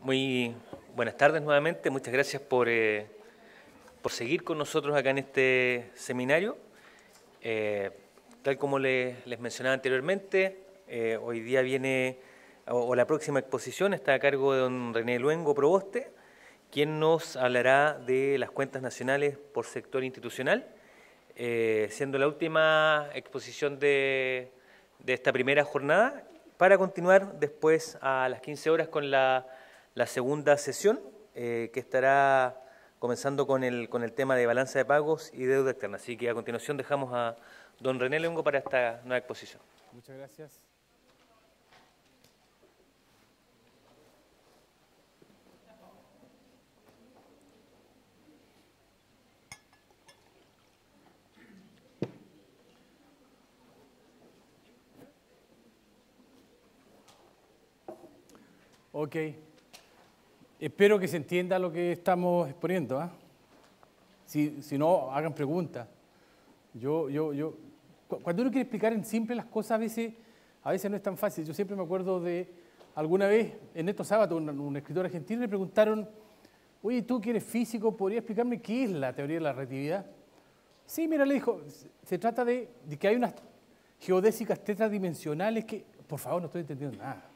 Muy buenas tardes nuevamente. Muchas gracias por seguir con nosotros acá en este seminario. Tal como les mencionaba anteriormente, hoy día viene, o la próxima exposición está a cargo de don René Luengo Proboste, quien nos hablará de las cuentas nacionales por sector institucional, siendo la última exposición de esta primera jornada, para continuar después a las 15 horas con la segunda sesión, que estará comenzando con el tema de balanza de pagos y deuda externa. Así que a continuación dejamos a don René Luengo para esta nueva exposición. Muchas gracias. Ok. Espero que se entienda lo que estamos exponiendo, ¿eh? Si no, hagan preguntas. Cuando uno quiere explicar en simple las cosas, a veces no es tan fácil. Yo siempre me acuerdo de alguna vez, en estos sábados, un escritor argentino le preguntaron: oye, tú que eres físico, ¿podrías explicarme qué es la teoría de la relatividad? Sí, mira, le dijo, se trata de que hay unas geodésicas tetradimensionales que, por favor, no estoy entendiendo nada.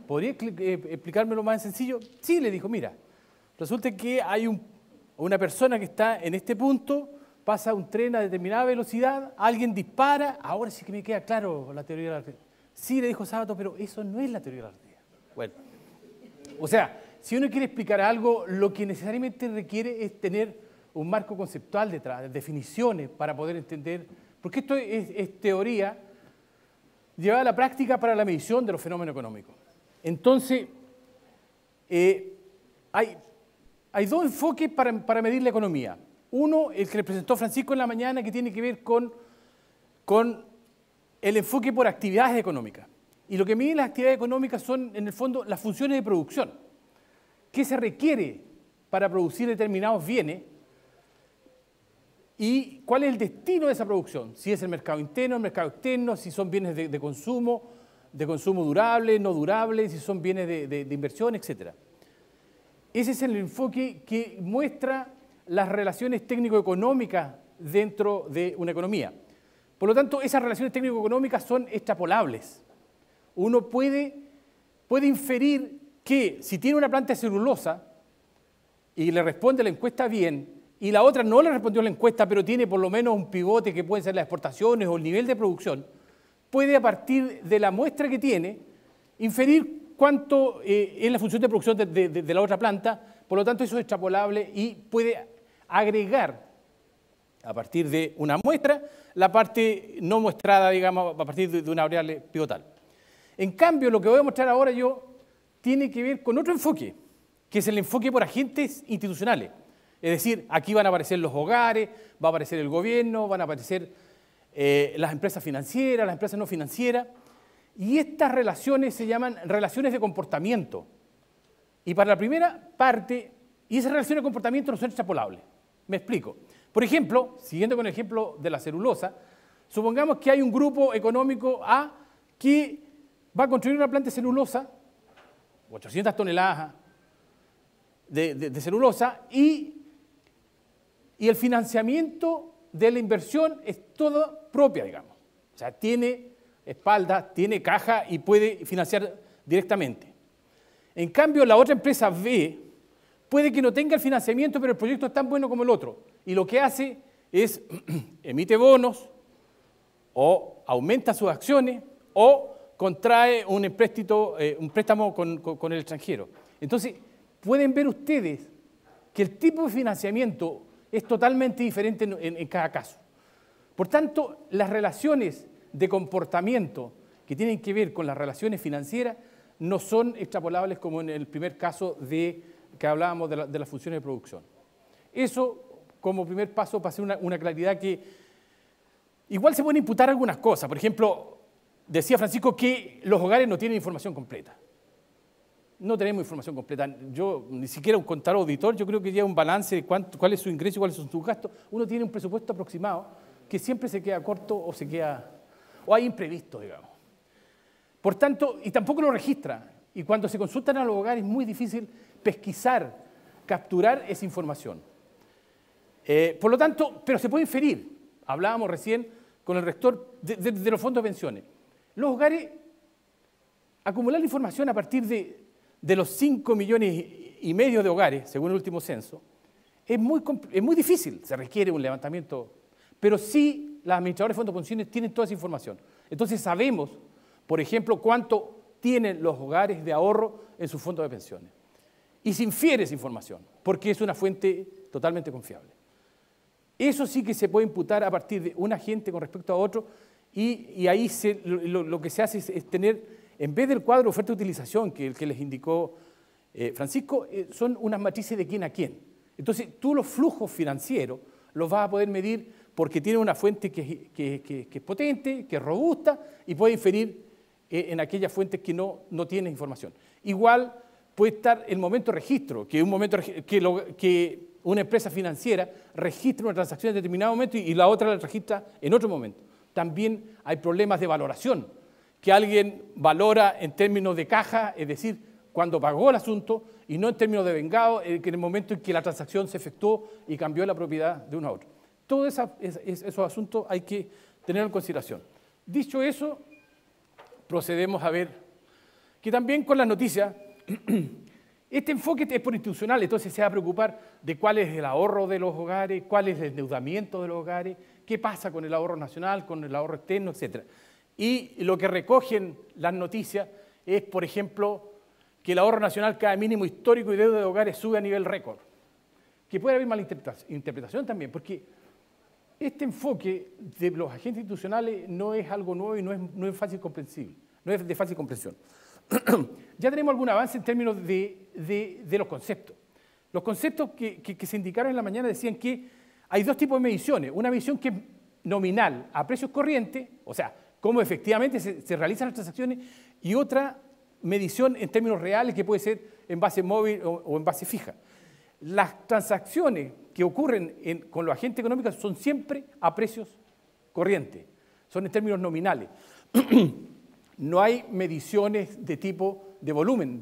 ¿Podría explicármelo más en sencillo? Sí, le dijo, mira, resulta que hay una persona que está en este punto, pasa un tren a determinada velocidad, alguien dispara, ahora sí que me queda claro la teoría de la relatividad. Sí, le dijo Sábato, pero eso no es la teoría de la relatividad. Bueno, o sea, si uno quiere explicar algo, lo que necesariamente requiere es tener un marco conceptual detrás, definiciones para poder entender, porque esto es teoría llevada a la práctica para la medición de los fenómenos económicos. Entonces, hay dos enfoques para medir la economía. Uno, el que le presentó Francisco en la mañana, que tiene que ver con el enfoque por actividades económicas. Y lo que mide las actividades económicas son, en el fondo, las funciones de producción. ¿Qué se requiere para producir determinados bienes? ¿Y cuál es el destino de esa producción? Si es el mercado interno, el mercado externo, si son bienes de consumo durable, no durable, si son bienes de inversión, etc. Ese es el enfoque que muestra las relaciones técnico-económicas dentro de una economía. Por lo tanto, esas relaciones técnico-económicas son extrapolables. Uno puede inferir que si tiene una planta de celulosa y le responde la encuesta bien, y la otra no le respondió la encuesta, pero tiene por lo menos un pivote que pueden ser las exportaciones o el nivel de producción, puede a partir de la muestra que tiene inferir cuánto es la función de producción de la otra planta. Por lo tanto, eso es extrapolable y puede agregar a partir de una muestra la parte no muestrada, digamos, a partir de una variable pivotal. En cambio, lo que voy a mostrar ahora yo tiene que ver con otro enfoque, que es el enfoque por agentes institucionales. Es decir, aquí van a aparecer los hogares, va a aparecer el gobierno, van a aparecer las empresas financieras, las empresas no financieras, y estas relaciones se llaman relaciones de comportamiento. Y para la primera parte, y esas relaciones de comportamiento no son extrapolables. Me explico. Por ejemplo, siguiendo con el ejemplo de la celulosa, supongamos que hay un grupo económico A que va a construir una planta de celulosa, 800 toneladas de celulosa, y el financiamiento de la inversión es toda propia, digamos. O sea, tiene espalda, tiene caja y puede financiar directamente. En cambio, la otra empresa B puede que no tenga el financiamiento, pero el proyecto es tan bueno como el otro. Y lo que hace es emite bonos, o aumenta sus acciones, o contrae un préstamo con el extranjero. Entonces, pueden ver ustedes que el tipo de financiamiento es totalmente diferente en cada caso. Por tanto, las relaciones de comportamiento que tienen que ver con las relaciones financieras no son extrapolables como en el primer caso que hablábamos de las funciones de producción. Eso, como primer paso, para hacer una claridad que igual se pueden imputar algunas cosas. Por ejemplo, decía Francisco que los hogares no tienen información completa. No tenemos información completa. Yo, ni siquiera un contador auditor, yo creo que lleva un balance de cuál es su ingreso y cuáles son sus gastos. Uno tiene un presupuesto aproximado que siempre se queda corto o hay imprevistos, digamos. Por tanto, y tampoco lo registra. Y cuando se consultan a los hogares es muy difícil pesquisar, capturar esa información. Por lo tanto, pero se puede inferir. Hablábamos recién con el rector de los fondos de pensiones. Los hogares, acumular la información a partir de los 5,5 millones de hogares, según el último censo, es muy difícil. Se requiere un levantamiento, pero sí los administradores de fondos de pensiones tienen toda esa información. Entonces sabemos, por ejemplo, cuánto tienen los hogares de ahorro en sus fondos de pensiones. Y se infiere esa información, porque es una fuente totalmente confiable. Eso sí que se puede imputar a partir de un agente con respecto a otro, y ahí lo que se hace es tener, en vez del cuadro de oferta de utilización que les indicó Francisco, son unas matrices de quién a quién. Entonces, tú los flujos financieros los vas a poder medir porque tiene una fuente que es potente, que es robusta, y puede inferir en aquellas fuentes que no tienen información. Igual puede estar el momento de registro, que una empresa financiera registra una transacción en determinado momento y la otra la registra en otro momento. También hay problemas de valoración, que alguien valora en términos de caja, es decir, cuando pagó el asunto, y no en términos de vengado, que en el momento en que la transacción se efectuó y cambió la propiedad de uno a otro. Todos esos asuntos hay que tener en consideración. Dicho eso, procedemos a ver que también con las noticias, este enfoque es por institucional, entonces se va a preocupar de cuál es el ahorro de los hogares, cuál es el endeudamiento de los hogares, qué pasa con el ahorro nacional, con el ahorro externo, etc. Y lo que recogen las noticias es, por ejemplo, que el ahorro nacional cae a mínimo histórico y deuda de hogares sube a nivel récord. Que puede haber malinterpretación también, porque este enfoque de los agentes institucionales no es algo nuevo y no es fácil comprensible, no es de fácil comprensión. Ya tenemos algún avance en términos de los conceptos. Los conceptos que se indicaron en la mañana decían que hay dos tipos de mediciones. Una medición que es nominal a precios corrientes, o sea, cómo efectivamente se realizan las transacciones, y otra medición en términos reales que puede ser en base móvil o en base fija. Las transacciones que ocurren con los agentes económicos son siempre a precios corrientes, son en términos nominales. No hay mediciones de tipo de volumen,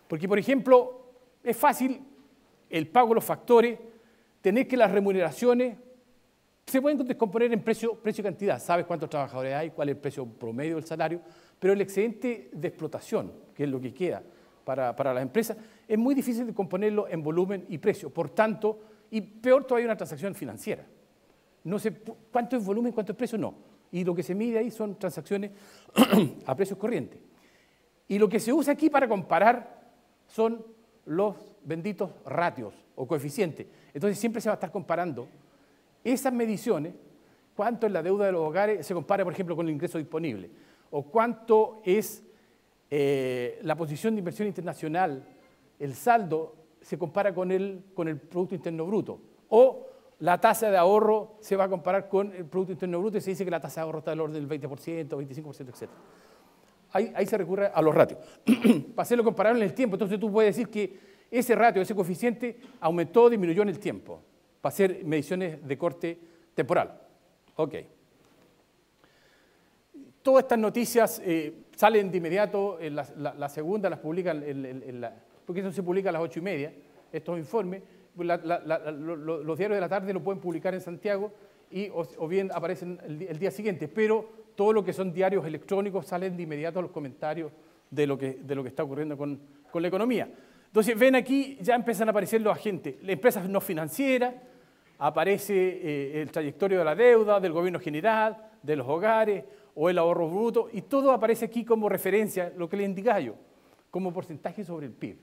porque, por ejemplo, es fácil el pago de los factores, tener que las remuneraciones se pueden descomponer en precio y cantidad. Sabes cuántos trabajadores hay, cuál es el precio promedio del salario, pero el excedente de explotación, que es lo que queda para las empresas, es muy difícil de componerlo en volumen y precio. Por tanto, y peor todavía una transacción financiera. No sé cuánto es volumen, cuánto es precio, no. Y lo que se mide ahí son transacciones a precios corrientes. Y lo que se usa aquí para comparar son los benditos ratios o coeficientes. Entonces siempre se va a estar comparando esas mediciones, cuánto es la deuda de los hogares, se compara, por ejemplo, con el ingreso disponible, o cuánto es la posición de inversión internacional, el saldo se compara con el Producto Interno Bruto, o la tasa de ahorro se va a comparar con el Producto Interno Bruto y se dice que la tasa de ahorro está del orden del 20%, 25%, etc. Ahí se recurre a los ratios. Para hacerlo comparable en el tiempo, entonces tú puedes decir que ese ratio, ese coeficiente, aumentó o disminuyó en el tiempo, para hacer mediciones de corte temporal. Ok. Todas estas noticias salen de inmediato, la segunda las publican, porque eso se publica a las 8:30, estos informes. Los diarios de la tarde lo pueden publicar en Santiago o bien aparecen el día siguiente, pero todo lo que son diarios electrónicos salen de inmediato los comentarios de lo que está ocurriendo con la economía. Entonces ven aquí, ya empiezan a aparecer los agentes, las empresas no financieras, aparece el trayectorio de la deuda, del gobierno general, de los hogares o el ahorro bruto, y todo aparece aquí como referencia, lo que les indicaba yo, como porcentaje sobre el PIB.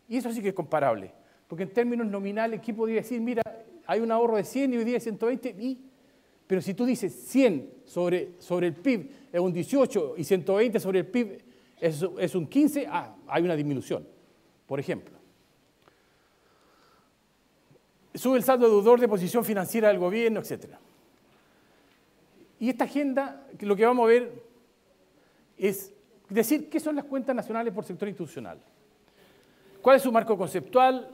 Y eso sí que es comparable. Porque en términos nominales, ¿qué podría decir? Mira, hay un ahorro de 100 y hoy día es 120, pero si tú dices 100 sobre el PIB es un 18 y 120 sobre el PIB es un 15, hay una disminución, por ejemplo. Sube el saldo deudor de posición financiera del gobierno, etc. Y esta agenda, lo que vamos a ver es decir qué son las cuentas nacionales por sector institucional. ¿Cuál es su marco conceptual?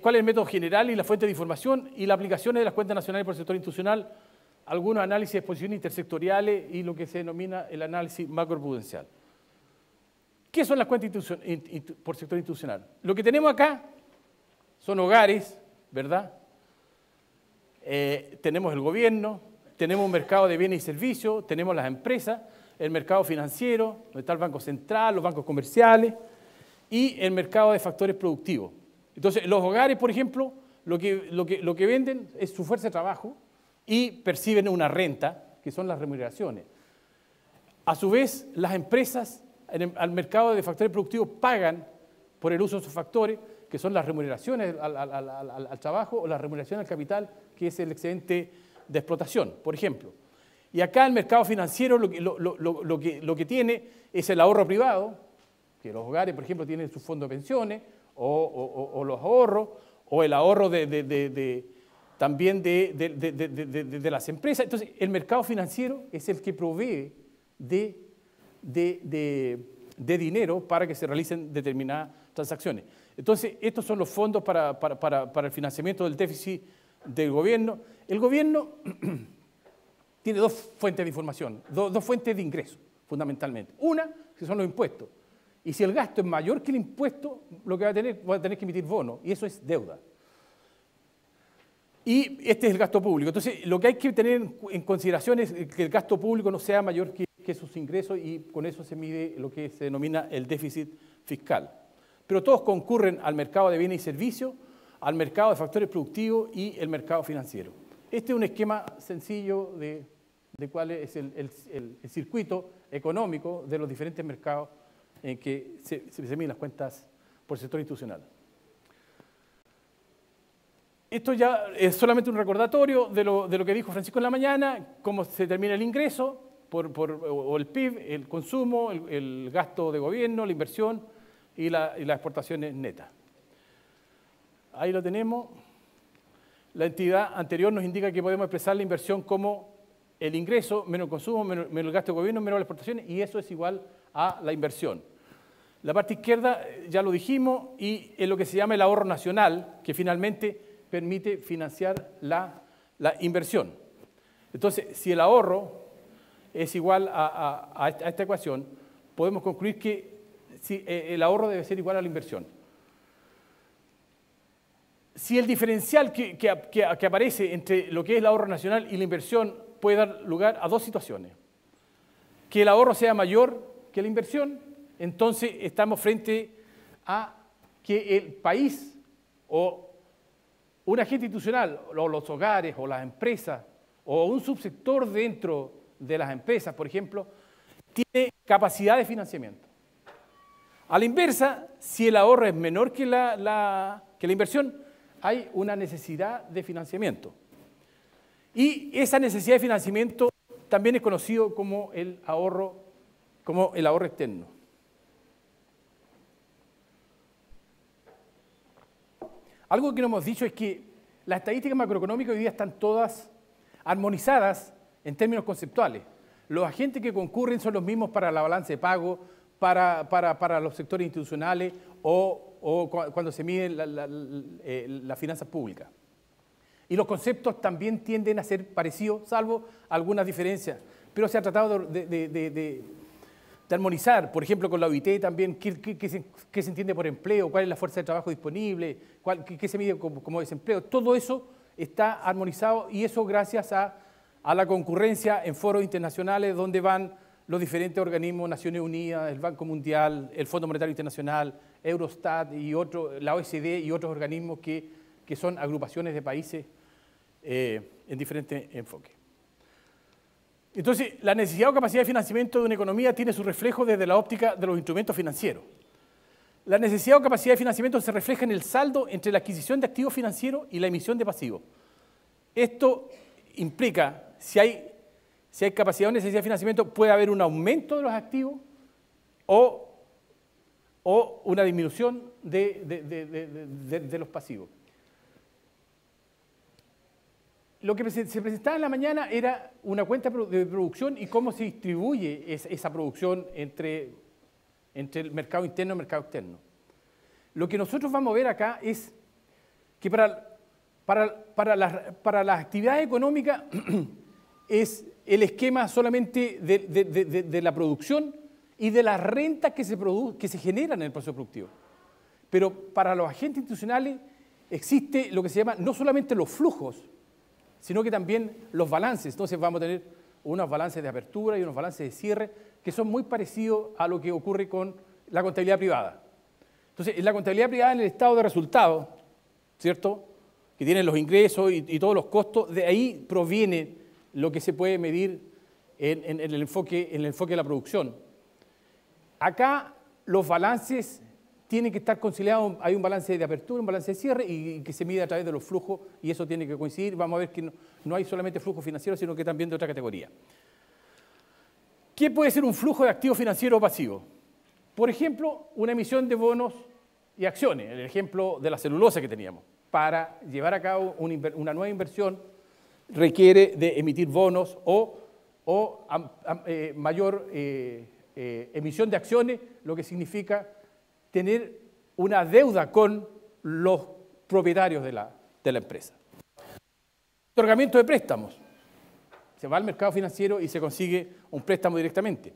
¿Cuál es el método general y la fuente de información? Y las aplicaciones de las cuentas nacionales por sector institucional, algunos análisis de exposiciones intersectoriales y lo que se denomina el análisis macroprudencial. ¿Qué son las cuentas por sector institucional? Lo que tenemos acá son hogares, ¿verdad? Tenemos el gobierno, tenemos un mercado de bienes y servicios, tenemos las empresas, el mercado financiero, donde está el Banco Central, los bancos comerciales y el mercado de factores productivos. Entonces, los hogares, por ejemplo, lo que venden es su fuerza de trabajo y perciben una renta, que son las remuneraciones. A su vez, las empresas al mercado de factores productivos pagan por el uso de sus factores, que son las remuneraciones al trabajo o la remuneración al capital, que es el excedente de explotación, por ejemplo. Y acá el mercado financiero lo que tiene es el ahorro privado, que los hogares, por ejemplo, tienen su fondo de pensiones o los ahorros, o el ahorro también de las empresas. Entonces, el mercado financiero es el que provee de dinero para que se realicen determinadas transacciones. Entonces, estos son los fondos para el financiamiento del déficit del gobierno. El gobierno tiene dos fuentes de información, dos fuentes de ingresos, fundamentalmente. Una, que son los impuestos. Y si el gasto es mayor que el impuesto, lo que va a tener que emitir bonos, y eso es deuda. Y este es el gasto público. Entonces, lo que hay que tener en consideración es que el gasto público no sea mayor que sus ingresos, y con eso se mide lo que se denomina el déficit fiscal. Pero todos concurren al mercado de bienes y servicios, al mercado de factores productivos y el mercado financiero. Este es un esquema sencillo de cuál es el circuito económico de los diferentes mercados en que se miden las cuentas por sector institucional. Esto ya es solamente un recordatorio de lo que dijo Francisco en la mañana, cómo se determina el ingreso, o el PIB, el consumo, el gasto de gobierno, la inversión y las exportaciones netas. Ahí lo tenemos. La entidad anterior nos indica que podemos expresar la inversión como el ingreso menos el consumo, menos el gasto de gobierno, menos las exportaciones, y eso es igual a la inversión. La parte izquierda ya lo dijimos, y es lo que se llama el ahorro nacional, que finalmente permite financiar la inversión. Entonces, si el ahorro es igual a esta ecuación, podemos concluir que el ahorro debe ser igual a la inversión. Si el diferencial que aparece entre lo que es el ahorro nacional y la inversión puede dar lugar a dos situaciones: que el ahorro sea mayor que la inversión, entonces estamos frente a que el país o un agente institucional, o los hogares, o las empresas, o un subsector dentro de las empresas, por ejemplo, tiene capacidad de financiamiento. A la inversa, si el ahorro es menor que la inversión, hay una necesidad de financiamiento. Y esa necesidad de financiamiento también es conocido como el ahorro externo. Algo que no hemos dicho es que las estadísticas macroeconómicas hoy día están todas armonizadas en términos conceptuales. Los agentes que concurren son los mismos para la balanza de pago, para los sectores institucionales o cuando se miden las finanzas públicas. Y los conceptos también tienden a ser parecidos, salvo algunas diferencias. Pero se ha tratado de armonizar, por ejemplo, con la OIT también, qué se entiende por empleo, cuál es la fuerza de trabajo disponible, qué se mide como desempleo. Todo eso está armonizado, y eso gracias a la concurrencia en foros internacionales donde van los diferentes organismos, Naciones Unidas, el Banco Mundial, el Fondo Monetario Internacional, Eurostat y la OECD y otros organismos que son agrupaciones de países en diferentes enfoques. Entonces, la necesidad o capacidad de financiamiento de una economía tiene su reflejo desde la óptica de los instrumentos financieros. La necesidad o capacidad de financiamiento se refleja en el saldo entre la adquisición de activos financieros y la emisión de pasivos. Esto implica, si hay capacidad o necesidad de financiamiento, puede haber un aumento de los activos o una disminución de los pasivos. Lo que se presentaba en la mañana era una cuenta de producción y cómo se distribuye esa producción entre el mercado interno y el mercado externo. Lo que nosotros vamos a ver acá es que para las actividades económicas es el esquema solamente de la producción y de las rentas que se generan en el proceso productivo. Pero para los agentes institucionales existe lo que se llama no solamente los flujos, sino que también los balances. Entonces vamos a tener unos balances de apertura y unos balances de cierre que son muy parecidos a lo que ocurre con la contabilidad privada. Entonces, en la contabilidad privada, en el estado de resultados, ¿cierto?, que tienen los ingresos y todos los costos, de ahí proviene lo que se puede medir en el enfoque de la producción. Acá los balances tienen que estar conciliados, hay un balance de apertura, un balance de cierre y que se mide a través de los flujos y eso tiene que coincidir. Vamos a ver que no hay solamente flujo financiero, sino que también de otra categoría. ¿Qué puede ser un flujo de activo financiero o pasivo? Por ejemplo, una emisión de bonos y acciones, el ejemplo de la celulosa que teníamos. Para llevar a cabo una nueva inversión requiere de emitir bonos o mayor emisión de acciones, lo que significa tener una deuda con los propietarios de la empresa. Otorgamiento de préstamos. Se va al mercado financiero y se consigue un préstamo directamente.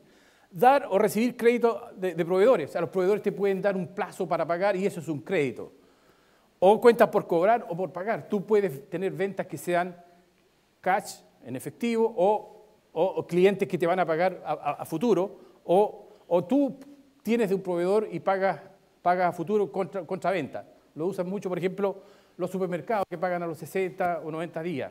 Dar o recibir crédito de proveedores. O sea, los proveedores te pueden dar un plazo para pagar y eso es un crédito. O cuentas por cobrar o por pagar. Tú puedes tener ventas que sean cash, en efectivo, o clientes que te van a pagar a futuro, o tú tienes de un proveedor y pagas a futuro contra venta. Lo usan mucho, por ejemplo, los supermercados que pagan a los 60 o 90 días.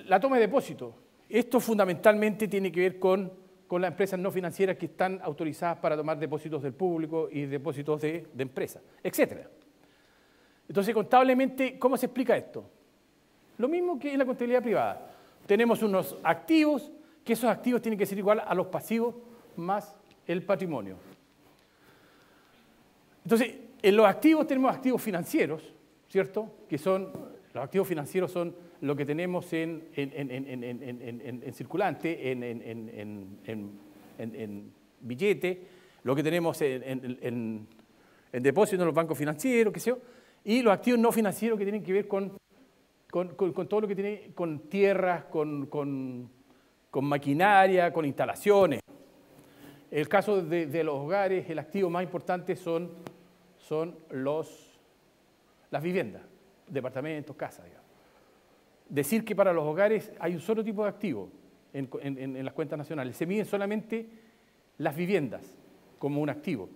La toma de depósito. Esto fundamentalmente tiene que ver con las empresas no financieras que están autorizadas para tomar depósitos del público y depósitos de empresas, etc. Entonces, contablemente, ¿cómo se explica esto? Lo mismo que en la contabilidad privada. Tenemos unos activos, que esos activos tienen que ser igual a los pasivos más el patrimonio. Entonces, en los activos tenemos activos financieros, ¿cierto? Que son, los activos financieros son lo que tenemos en circulante, en billete, lo que tenemos en depósito en los bancos financieros, qué sé yo, y los activos no financieros que tienen que ver con todo lo que tiene con tierras, con maquinaria, con instalaciones. En el caso de los hogares, el activo más importante son las viviendas, departamentos, casas, digamos. Decir que para los hogares hay un solo tipo de activo en las cuentas nacionales. Se miden solamente las viviendas como un activo.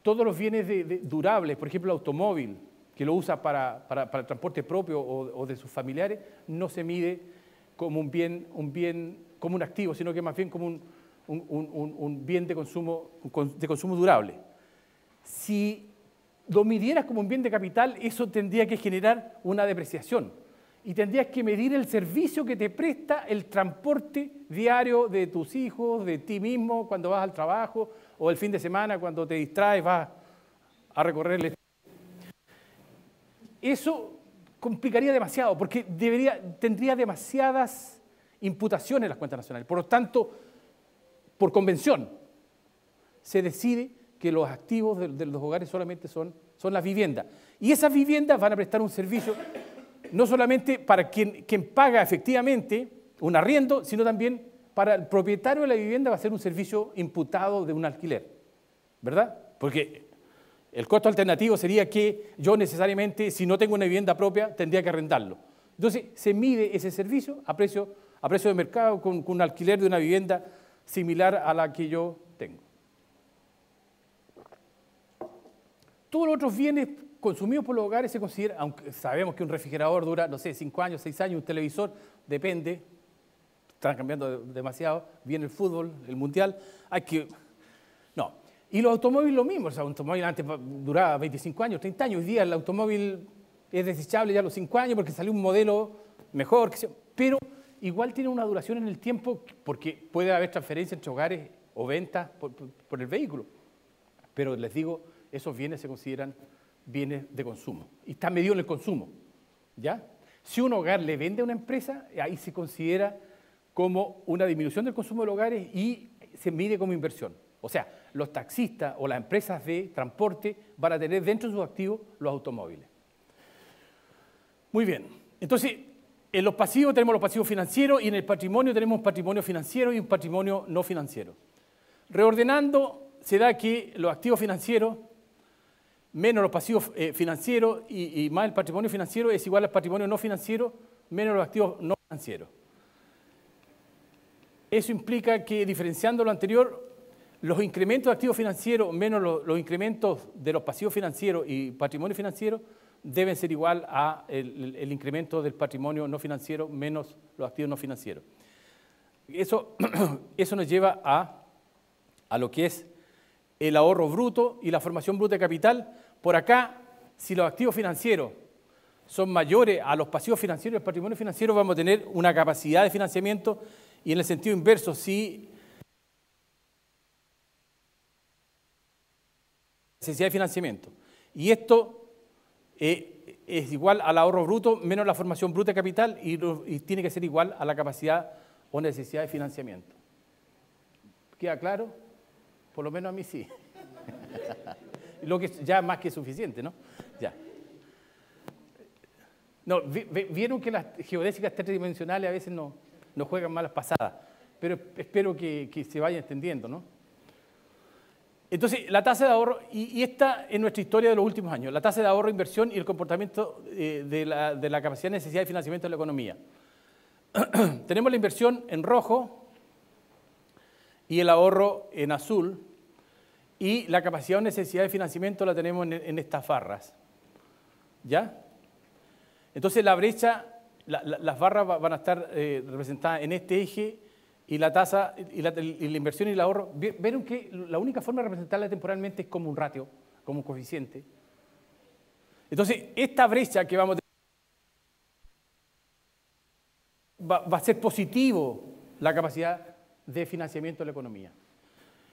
Todos los bienes durables, por ejemplo el automóvil, que lo usa para el transporte propio o de sus familiares, no se mide como un bien como un activo, sino que más bien como un bien de consumo durable. Si lo midieras como un bien de capital, eso tendría que generar una depreciación. Y tendrías que medir el servicio que te presta el transporte diario de tus hijos, de ti mismo, cuando vas al trabajo, o el fin de semana, cuando te distraes, vas a recorrerle. Eso complicaría demasiado, porque tendría demasiadas imputaciones en las cuentas nacionales. Por lo tanto, por convención, se decide que los activos de los hogares solamente son las viviendas. Y esas viviendas van a prestar un servicio no solamente para quien paga efectivamente un arriendo, sino también para el propietario de la vivienda va a ser un servicio imputado de un alquiler, ¿verdad? Porque el costo alternativo sería que yo necesariamente, si no tengo una vivienda propia, tendría que arrendarlo. Entonces, se mide ese servicio a precio de mercado con un alquiler de una vivienda similar a la que yo tengo. Todos los otros bienes consumidos por los hogares se consideran, aunque sabemos que un refrigerador dura, no sé, 5 años, 6 años, un televisor, depende, están cambiando demasiado, viene el fútbol, el mundial, no. Y los automóviles lo mismo, o sea, un automóvil antes duraba 25 años, 30 años, hoy día el automóvil es desechable ya a los 5 años porque salió un modelo mejor, pero igual tiene una duración en el tiempo porque puede haber transferencia entre hogares o ventas por el vehículo. Pero les digo, esos bienes se consideran bienes de consumo y está medido en el consumo, ¿ya? Si un hogar le vende a una empresa, ahí se considera como una disminución del consumo de los hogares y se mide como inversión. O sea, los taxistas o las empresas de transporte van a tener dentro de sus activos los automóviles. Muy bien, entonces en los pasivos tenemos los pasivos financieros y en el patrimonio tenemos un patrimonio financiero y un patrimonio no financiero. Reordenando, se da que los activos financieros menos los pasivos financieros y más el patrimonio financiero es igual al patrimonio no financiero menos los activos no financieros. Eso implica que, diferenciando lo anterior, los incrementos de activos financieros menos los incrementos de los pasivos financieros y patrimonio financiero deben ser igual a el incremento del patrimonio no financiero menos los activos no financieros. Eso nos lleva a lo que es el ahorro bruto y la formación bruta de capital. Por acá, si los activos financieros son mayores a los pasivos financieros y el patrimonio financiero, vamos a tener una capacidad de financiamiento, y en el sentido inverso, si necesidad de financiamiento. Y esto es igual al ahorro bruto menos la formación bruta de capital y tiene que ser igual a la capacidad o necesidad de financiamiento. ¿Queda claro? Por lo menos a mí sí. Lo que ya más que suficiente, ¿no? Ya. No, vieron que las geodésicas tridimensionales a veces nos juegan malas pasadas, pero espero que se vaya entendiendo, ¿no? Entonces, la tasa de ahorro, y esta es nuestra historia de los últimos años, la tasa de ahorro, inversión y el comportamiento de la capacidad de necesidad de financiamiento de la economía. Tenemos la inversión en rojo y el ahorro en azul, y la capacidad o necesidad de financiamiento la tenemos en estas barras. ¿Ya? Entonces la brecha, las barras van a estar representadas en este eje, y la tasa y la inversión y el ahorro. Vieron que la única forma de representarla temporalmente es como un ratio, como un coeficiente. Entonces, esta brecha que vamos a tener va a ser positivo la capacidad de financiamiento de la economía.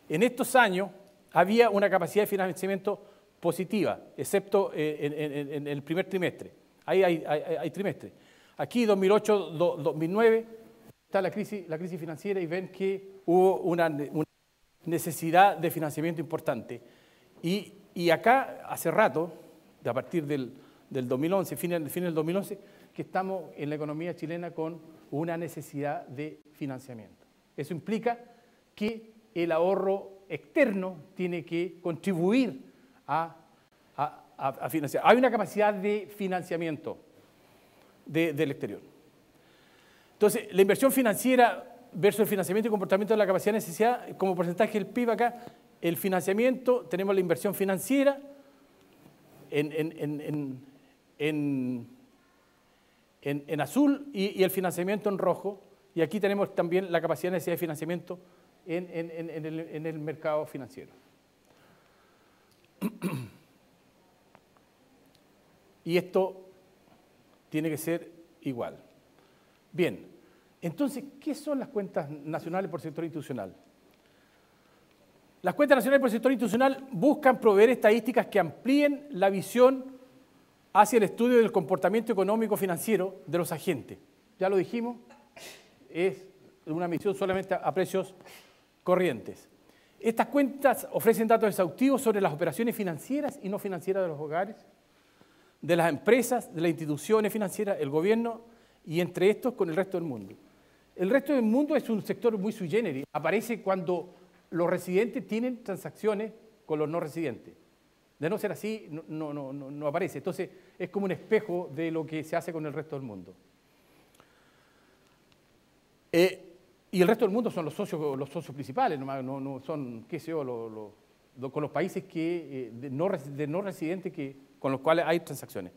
En estos años había una capacidad de financiamiento positiva, excepto en el primer trimestre. Ahí hay trimestres. Aquí, 2008-2009, está la crisis financiera, y ven que hubo una necesidad de financiamiento importante. Y acá, hace rato, a partir del 2011, fin del 2011, que estamos en la economía chilena con una necesidad de financiamiento. Eso implica que el ahorro externo tiene que contribuir a financiar. Hay una capacidad de financiamiento del exterior. Entonces, la inversión financiera versus el financiamiento y comportamiento de la capacidad de necesidad, como porcentaje del PIB acá, el financiamiento, tenemos la inversión financiera en azul y el financiamiento en rojo, y aquí tenemos también la capacidad de necesidad de financiamiento en el mercado financiero. Y esto tiene que ser igual. Bien, entonces, ¿qué son las cuentas nacionales por sector institucional? Las cuentas nacionales por sector institucional buscan proveer estadísticas que amplíen la visión hacia el estudio del comportamiento económico financiero de los agentes. Ya lo dijimos, es una medición solamente a precios corrientes. Estas cuentas ofrecen datos exhaustivos sobre las operaciones financieras y no financieras de los hogares, de las empresas, de las instituciones financieras, el gobierno, y entre estos con el resto del mundo. El resto del mundo es un sector muy sui generis. Aparece cuando los residentes tienen transacciones con los no residentes. De no ser así, no aparece. Entonces, es como un espejo de lo que se hace con el resto del mundo. Y el resto del mundo son los socios principales, no son, qué sé yo, con los países de no residentes con los cuales hay transacciones.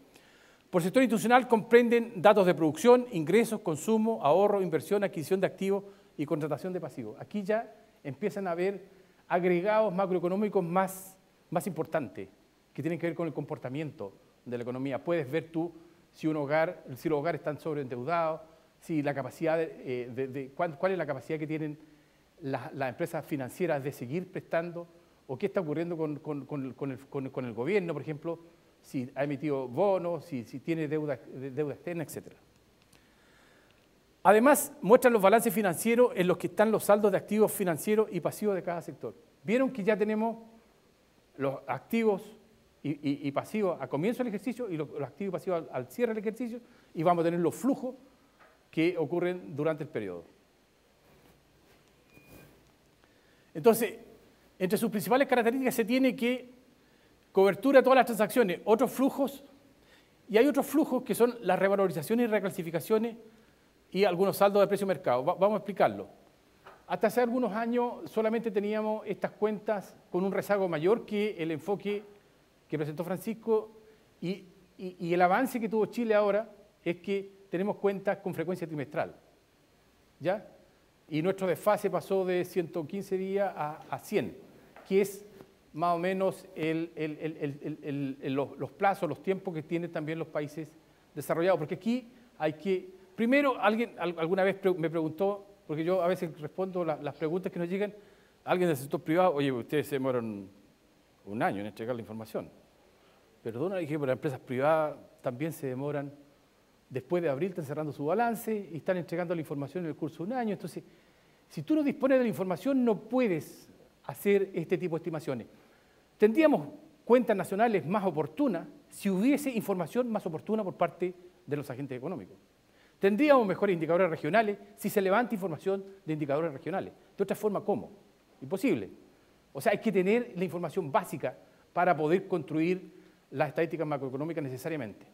Por sector institucional comprenden datos de producción, ingresos, consumo, ahorro, inversión, adquisición de activos y contratación de pasivos. Aquí ya empiezan a haber agregados macroeconómicos más importantes, que tienen que ver con el comportamiento de la economía. Puedes ver tú si los hogares están sobreendeudados, si la capacidad cuál es la capacidad que tienen las empresas financieras de seguir prestando, o qué está ocurriendo con el gobierno, por ejemplo, si ha emitido bonos, si tiene deuda externa, etc. Además, muestran los balances financieros en los que están los saldos de activos financieros y pasivos de cada sector. Vieron que ya tenemos los activos y pasivos a comienzo del ejercicio y los activos y pasivos al cierre del ejercicio, y vamos a tener los flujos que ocurren durante el periodo. Entonces, entre sus principales características se tiene que cobertura de todas las transacciones, otros flujos, y hay otros flujos que son las revalorizaciones y reclasificaciones y algunos saldos de precio de mercado. Vamos a explicarlo. Hasta hace algunos años solamente teníamos estas cuentas con un rezago mayor que el enfoque que presentó Francisco y el avance que tuvo Chile ahora es que tenemos cuentas con frecuencia trimestral, ¿ya? Y nuestro desfase pasó de 115 días a 100, que es más o menos los plazos, los tiempos que tienen también los países desarrollados. Porque aquí hay que... Primero, alguien alguna vez me preguntó, porque yo a veces respondo las preguntas que nos llegan, alguien del sector privado, oye, ustedes se demoran un año en entregar la información. Perdona, dije, pero las empresas privadas también se demoran, después de abril están cerrando su balance y están entregando la información en el curso de un año. Entonces, si tú no dispones de la información, no puedes hacer este tipo de estimaciones. Tendríamos cuentas nacionales más oportunas si hubiese información más oportuna por parte de los agentes económicos. Tendríamos mejores indicadores regionales si se levanta información de indicadores regionales. De otra forma, ¿cómo? Imposible. O sea, hay que tener la información básica para poder construir las estadísticas macroeconómicas necesariamente.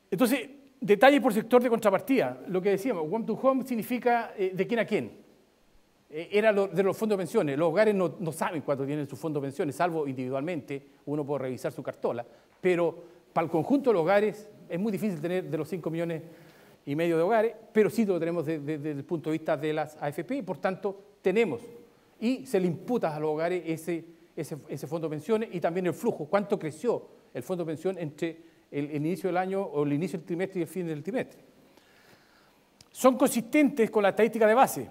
Entonces, detalle por sector de contrapartida. Lo que decíamos, home to home significa de quién a quién. Era de los fondos de pensiones. Los hogares no saben cuánto tienen su fondo de pensiones, salvo individualmente, uno puede revisar su cartola, pero para el conjunto de los hogares es muy difícil tener de los 5,5 millones de hogares, pero sí lo tenemos desde el punto de vista de las AFP, y por tanto tenemos, y se le imputa a los hogares ese fondo de pensiones y también el flujo, cuánto creció el fondo de pensión entre el inicio del año o el inicio del trimestre y el fin del trimestre. Son consistentes con la estadística de base.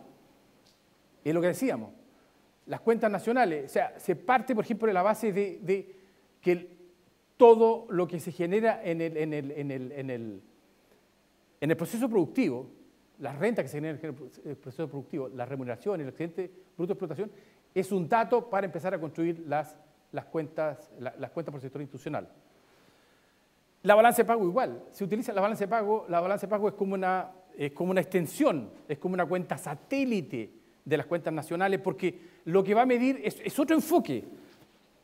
Es lo que decíamos, las cuentas nacionales, o sea, se parte, por ejemplo, de la base de que todo lo que se genera en el proceso productivo, las rentas que se generan en el proceso productivo, las remuneraciones, el excedente bruto de explotación, es un dato para empezar a construir las cuentas por sector institucional. La balanza de pago igual, se utiliza la balanza de pago es como una extensión, es como una cuenta satélite de las cuentas nacionales, porque lo que va a medir es otro enfoque,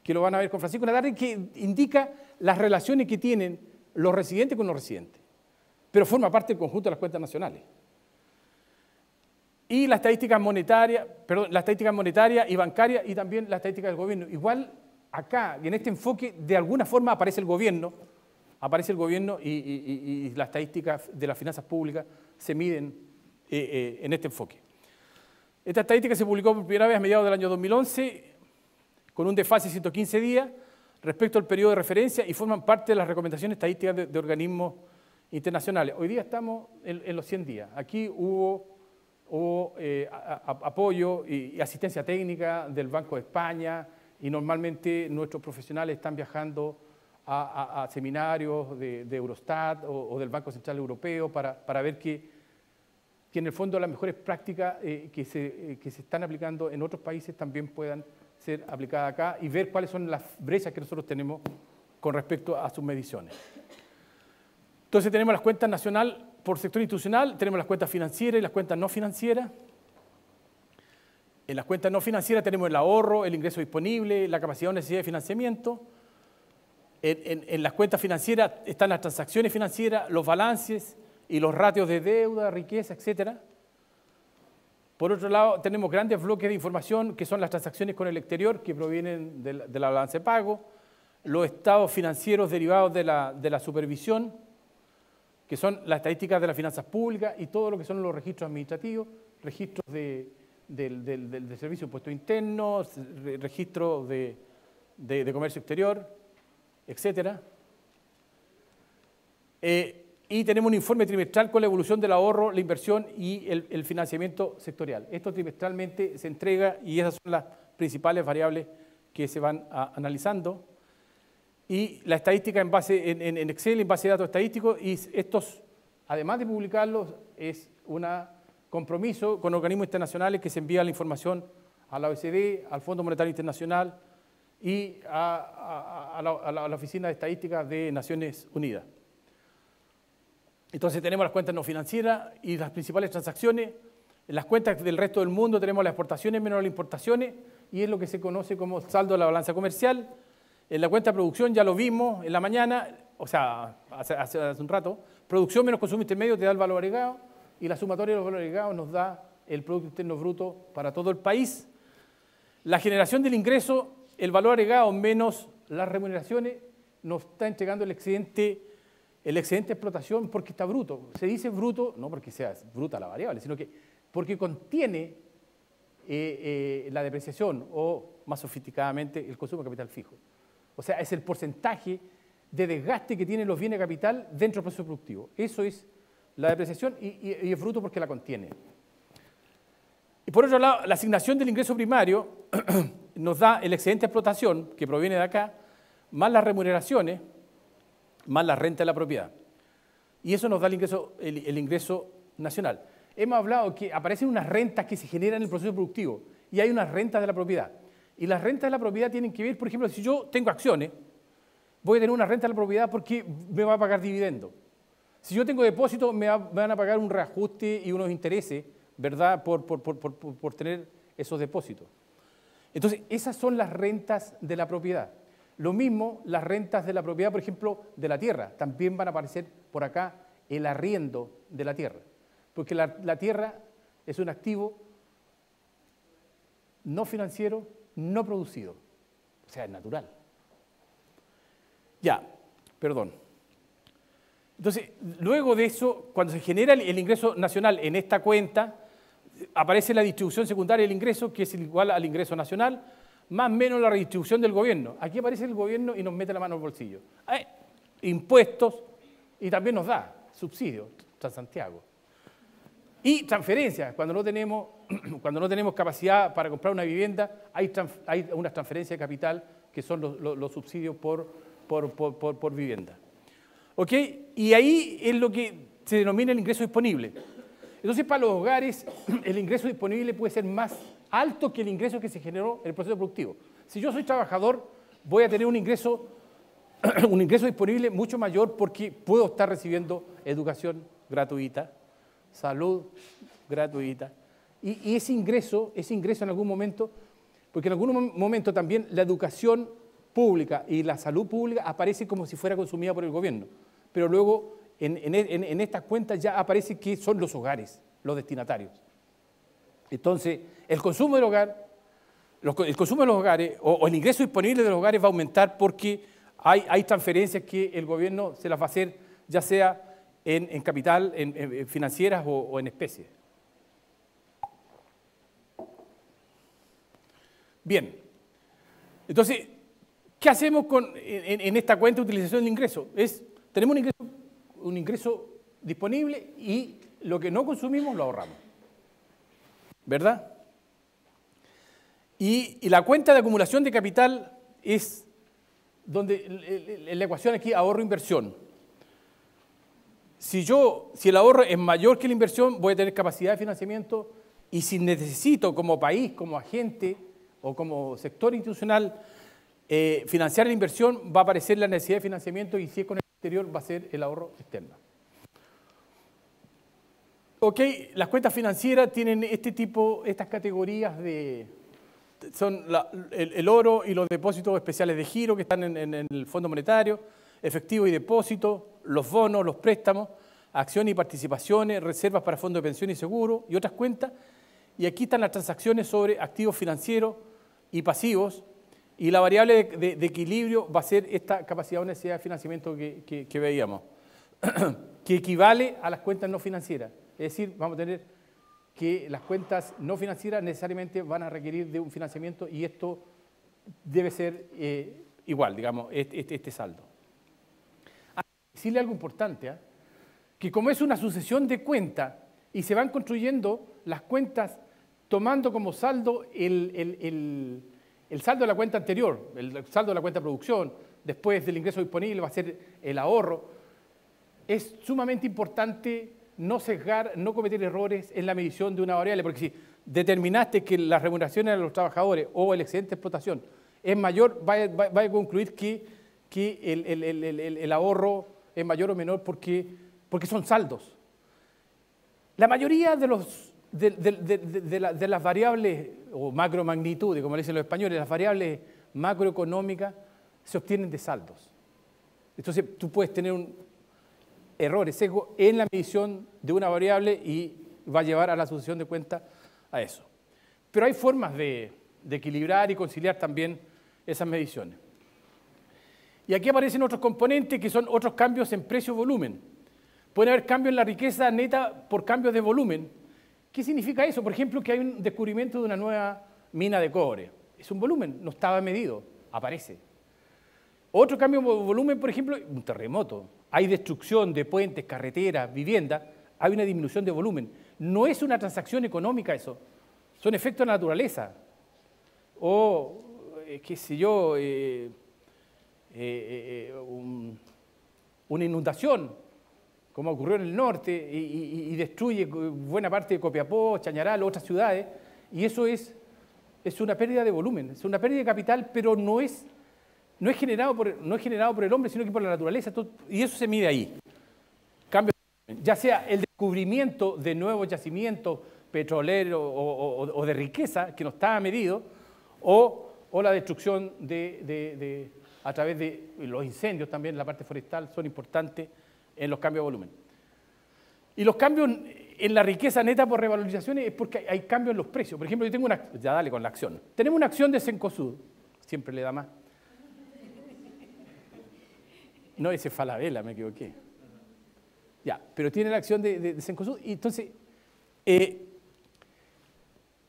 que lo van a ver con Francisco Ladarre, que indica las relaciones que tienen los residentes con los residentes, pero forma parte del conjunto de las cuentas nacionales. Y la estadística monetaria y bancaria y también la estadística del gobierno. Igual acá, en este enfoque, de alguna forma aparece el gobierno y las estadísticas de las finanzas públicas se miden en este enfoque. Esta estadística se publicó por primera vez a mediados del año 2011 con un desfase de 115 días respecto al periodo de referencia y forman parte de las recomendaciones estadísticas de organismos internacionales. Hoy día estamos en los 100 días. Aquí hubo apoyo y asistencia técnica del Banco de España y normalmente nuestros profesionales están viajando a seminarios de Eurostat o del Banco Central Europeo para ver que en el fondo las mejores prácticas que se están aplicando en otros países también puedan ser aplicadas acá y ver cuáles son las brechas que nosotros tenemos con respecto a sus mediciones. Entonces tenemos las cuentas nacionales por sector institucional, tenemos las cuentas financieras y las cuentas no financieras. En las cuentas no financieras tenemos el ahorro, el ingreso disponible, la capacidad o necesidad de financiamiento. En las cuentas financieras están las transacciones financieras, los balances y los ratios de deuda, riqueza, etc. Por otro lado, tenemos grandes bloques de información que son las transacciones con el exterior que provienen de la balanza de pago, los estados financieros derivados de la supervisión, que son las estadísticas de las finanzas públicas y todo lo que son los registros administrativos, registros del Servicio de Impuestos Internos, registros de comercio exterior, etc. Y tenemos un informe trimestral con la evolución del ahorro, la inversión y el financiamiento sectorial. Esto trimestralmente se entrega y esas son las principales variables que se van analizando. Y la estadística en Excel, en base de datos estadísticos, y estos, además de publicarlos, es un compromiso con organismos internacionales que se envía la información a la OECD, al Fondo Monetario Internacional y a la Oficina de Estadística de Naciones Unidas. Entonces tenemos las cuentas no financieras y las principales transacciones. En las cuentas del resto del mundo tenemos las exportaciones menos las importaciones y es lo que se conoce como saldo de la balanza comercial. En la cuenta de producción ya lo vimos en la mañana, o sea, hace un rato, producción menos consumo intermedio te da el valor agregado y la sumatoria de los valores agregados nos da el Producto Interno Bruto para todo el país. La generación del ingreso, el valor agregado menos las remuneraciones, nos está entregando el excedente de explotación porque está bruto. Se dice bruto, no porque sea bruta la variable, sino que porque contiene la depreciación o, más sofisticadamente, el consumo de capital fijo. O sea, es el porcentaje de desgaste que tienen los bienes de capital dentro del proceso productivo. Eso es la depreciación y es bruto porque la contiene. Y por otro lado, la asignación del ingreso primario nos da el excedente de explotación, que proviene de acá, más las remuneraciones, más la renta de la propiedad. Y eso nos da el ingreso nacional. Hemos hablado que aparecen unas rentas que se generan en el proceso productivo y hay unas rentas de la propiedad. Y las rentas de la propiedad tienen que ver, por ejemplo, si yo tengo acciones, voy a tener una renta de la propiedad porque me va a pagar dividendo. Si yo tengo depósitos, me van a pagar un reajuste y unos intereses, ¿verdad?, por tener esos depósitos. Entonces, esas son las rentas de la propiedad. Lo mismo, las rentas de la propiedad, por ejemplo, de la tierra. También van a aparecer por acá el arriendo de la tierra. Porque la tierra es un activo no financiero, no producido. O sea, es natural. Ya, perdón. Entonces, luego de eso, cuando se genera el ingreso nacional en esta cuenta, aparece la distribución secundaria del ingreso, que es igual al ingreso nacional, más o menos la redistribución del gobierno. Aquí aparece el gobierno y nos mete la mano al bolsillo. Impuestos y también nos da subsidios, Transantiago. Y transferencias, cuando no tenemos capacidad para comprar una vivienda, hay unas transferencias de capital que son los subsidios por vivienda. ¿Ok? Y ahí es lo que se denomina el ingreso disponible. Entonces, para los hogares, el ingreso disponible puede ser más alto que el ingreso que se generó en el proceso productivo. Si yo soy trabajador, voy a tener un ingreso disponible mucho mayor porque puedo estar recibiendo educación gratuita, salud gratuita, y ese ingreso en algún momento, porque en algún momento también la educación pública y la salud pública aparece como si fuera consumida por el gobierno, pero luego en estas cuentas ya aparece que son los hogares los destinatarios. Entonces, el consumo del hogar, el consumo de los hogares o el ingreso disponible de los hogares va a aumentar porque hay transferencias que el gobierno se las va a hacer, ya sea en capital, en financieras o en especie. Bien, entonces, ¿qué hacemos en esta cuenta de utilización del ingreso? Tenemos un ingreso disponible y lo que no consumimos lo ahorramos, ¿verdad? Y la cuenta de acumulación de capital es donde la ecuación aquí ahorro-inversión. Si el ahorro es mayor que la inversión, voy a tener capacidad de financiamiento y si necesito como país, como agente o como sector institucional financiar la inversión, va a aparecer la necesidad de financiamiento y si es con el exterior va a ser el ahorro externo. Ok, las cuentas financieras tienen estas categorías son el oro y los depósitos especiales de giro que están en el Fondo Monetario, efectivo y depósito, los bonos, los préstamos, acciones y participaciones, reservas para fondos de pensión y seguro y otras cuentas. Y aquí están las transacciones sobre activos financieros y pasivos. Y la variable de equilibrio va a ser esta capacidad o necesidad de financiamiento que veíamos, que equivale a las cuentas no financieras. Es decir, vamos a tener que las cuentas no financieras necesariamente van a requerir de un financiamiento y esto debe ser igual, digamos, este saldo. Decirle algo importante, que como es una sucesión de cuentas y se van construyendo las cuentas tomando como saldo el saldo de la cuenta anterior, el saldo de la cuenta de producción, después del ingreso disponible va a ser el ahorro, es sumamente importante no sesgar, no cometer errores en la medición de una variable, porque si determinaste que las remuneraciones de los trabajadores o el excedente de explotación es mayor, va a concluir que el ahorro es mayor o menor porque son saldos. La mayoría de los de las variables, o macromagnitudes, como le dicen los españoles, las variables macroeconómicas se obtienen de saldos. Entonces, tú puedes tener errores, sesgos en la medición de una variable y va a llevar a la asociación de cuentas a eso. Pero hay formas de equilibrar y conciliar también esas mediciones. Y aquí aparecen otros componentes que son otros cambios en precio-volumen. Puede haber cambios en la riqueza neta por cambios de volumen. ¿Qué significa eso? Por ejemplo, que hay un descubrimiento de una nueva mina de cobre. Es un volumen, no estaba medido, aparece. Otro cambio de volumen, por ejemplo, un terremoto. Hay destrucción de puentes, carreteras, viviendas, hay una disminución de volumen. No es una transacción económica eso, son efectos de la naturaleza. O, qué sé yo, una inundación, como ocurrió en el norte, y destruye buena parte de Copiapó, Chañaral, otras ciudades, y eso es una pérdida de volumen, es una pérdida de capital, pero no es generado por el hombre, sino que por la naturaleza, y eso se mide ahí. Cambio, ya sea el descubrimiento de nuevos yacimientos petroleros o de riqueza que no estaba medido, o la destrucción a través de los incendios también, la parte forestal, son importantes en los cambios de volumen. Y los cambios en la riqueza neta por revalorizaciones es porque hay cambios en los precios. Por ejemplo, yo tengo ya dale con la acción. Tenemos una acción de Cencosud, siempre le da más. No, ese es Falabella, me equivoqué. Ya, pero tiene la acción de Cencosud. Y entonces,